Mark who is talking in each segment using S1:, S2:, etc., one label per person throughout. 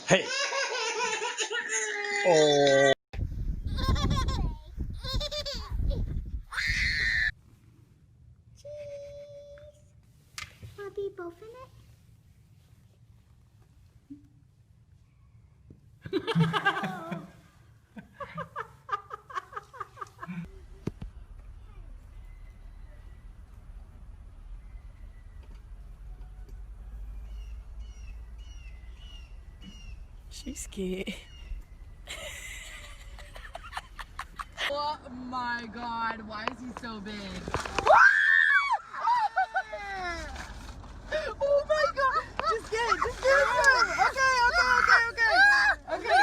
S1: Hey. Oh.
S2: Wanna be both in it?
S3: She's scared.
S4: Oh my god, why is he so big? Oh my god! Just get it! Just get it! Okay.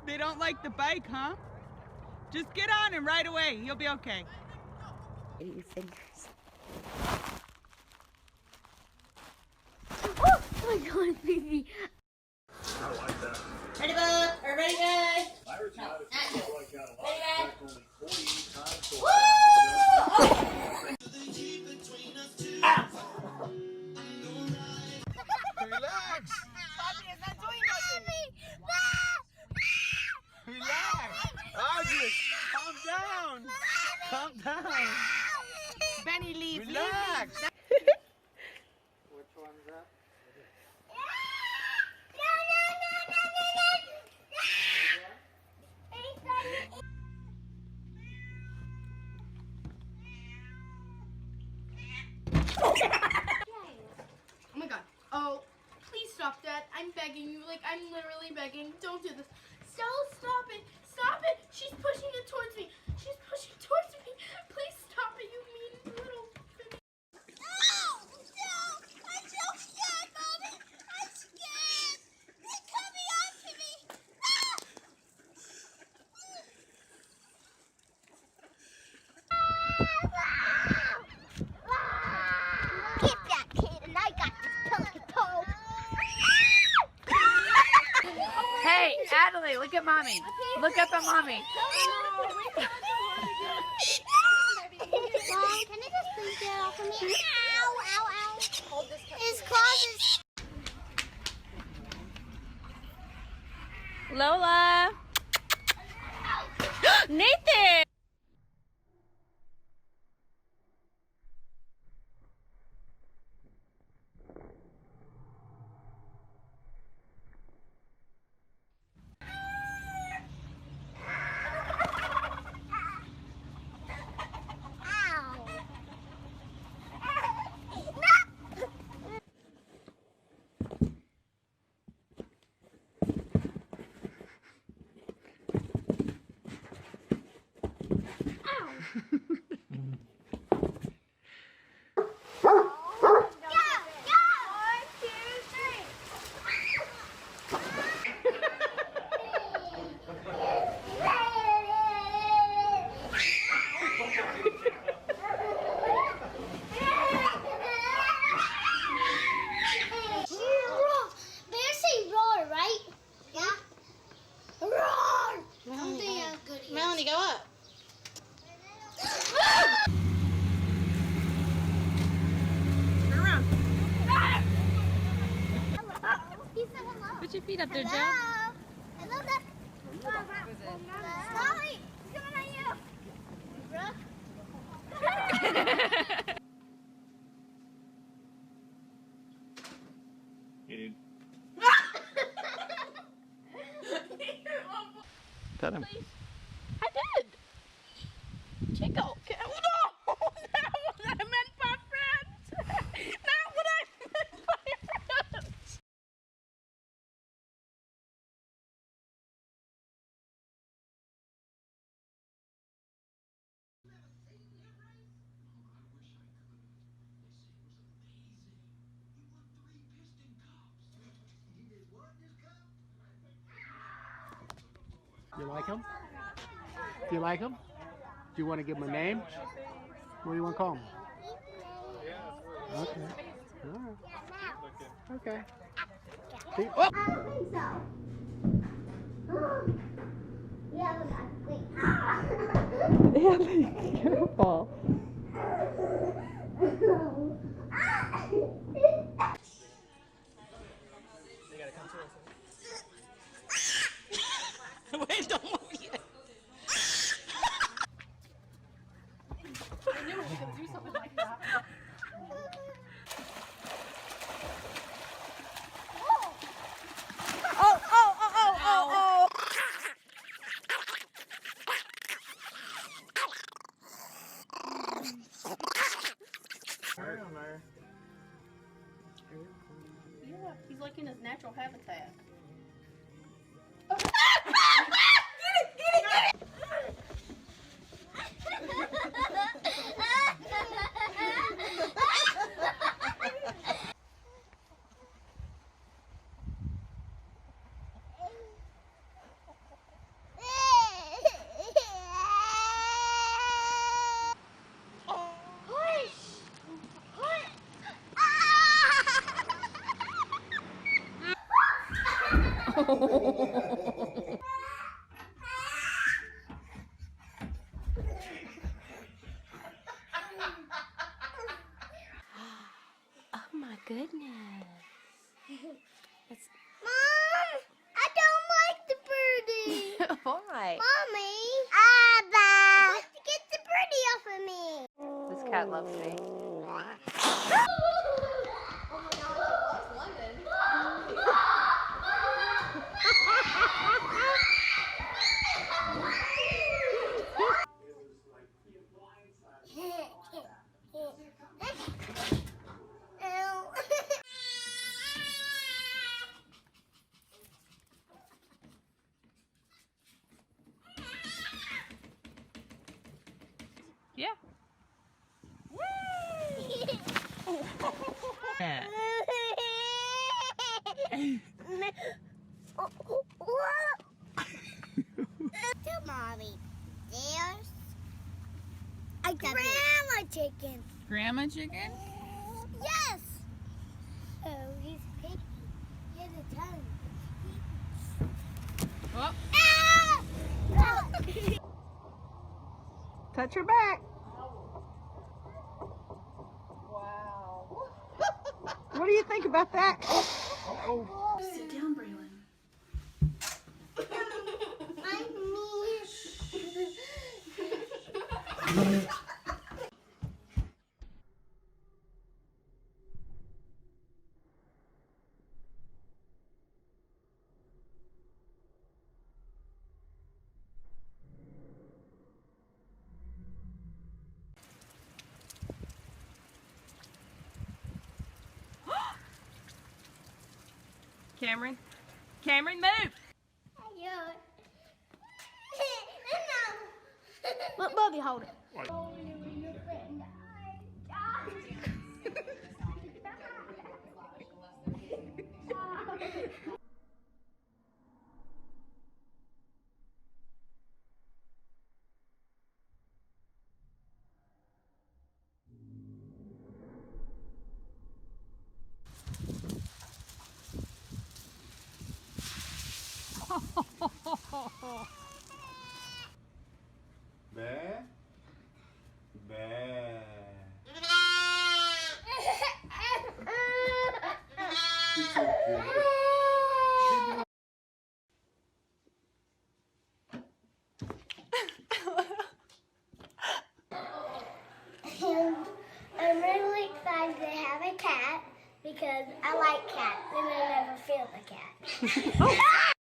S4: They don't like the bike, huh? Just get on him right away. He'll be okay.
S3: Your fingers.
S2: Oh my god, baby.
S1: I like that.
S2: Ready, bud? Or ready, guys?
S1: Ready,
S4: Relax. Papi, it's not doing nothing. Relax. August, calm down. Calm down. Benny, leave. Relax. Which one's that?
S5: Oh my god. Oh, please stop that. I'm begging you. Like, I'm literally begging. Don't do this. So stop it. Stop it. She's pushing it towards me. She's pushing towards me. Please stop it, you mean little baby.
S2: No! I'm so scared, Mommy! I'm scared! They're coming after me! Get that kid, and I got this pelican pole!
S3: Hey, Adelaide, look at mommy. Look up at mommy.
S2: Mom, can I just please get off of me? Ow, ow, ow. His claws is...
S3: Lola. Nathan.
S5: Melanie, go up. Turn around.
S2: He said hello.
S3: Put your feet up there, Joe.
S2: Hello. Hello, Dad. Sorry. He's coming at you. Brooke.
S1: Hey, dude.
S3: Pet him. I did. Chico. No, not what I meant by friends. Not what I meant by friends.
S1: You like him?
S6: Do you like them? Do you want to give them a name? What do you want to call them? Okay. All right. Okay. See? Oh!
S2: I don't think so. Yeah, but I think.
S3: Yeah, careful.
S4: Wait, don't move yet.
S5: I knew we were gonna do something like that. Yeah, he's like in his natural habitat.
S3: Oh my goodness.
S2: Mom, I don't like the birdie.
S3: Why?
S2: Mommy. Abba. Get the birdie off of me.
S3: This cat loves me. Yeah.
S4: Yeah.
S2: To mommy. There's a grandma chicken.
S4: Grandma chicken?
S2: Yes. Oh, he's picky. Here's a tongue.
S4: Oh,
S2: Ah!
S4: touch her back.
S5: Wow.
S4: What do you think about that?
S5: Sit down, Braylon.
S4: Cameron. Cameron, move.
S5: Let Bubby hold it.
S6: Bear. Bear.
S2: I'm really excited to have a cat because I like cats and I never feel the cat.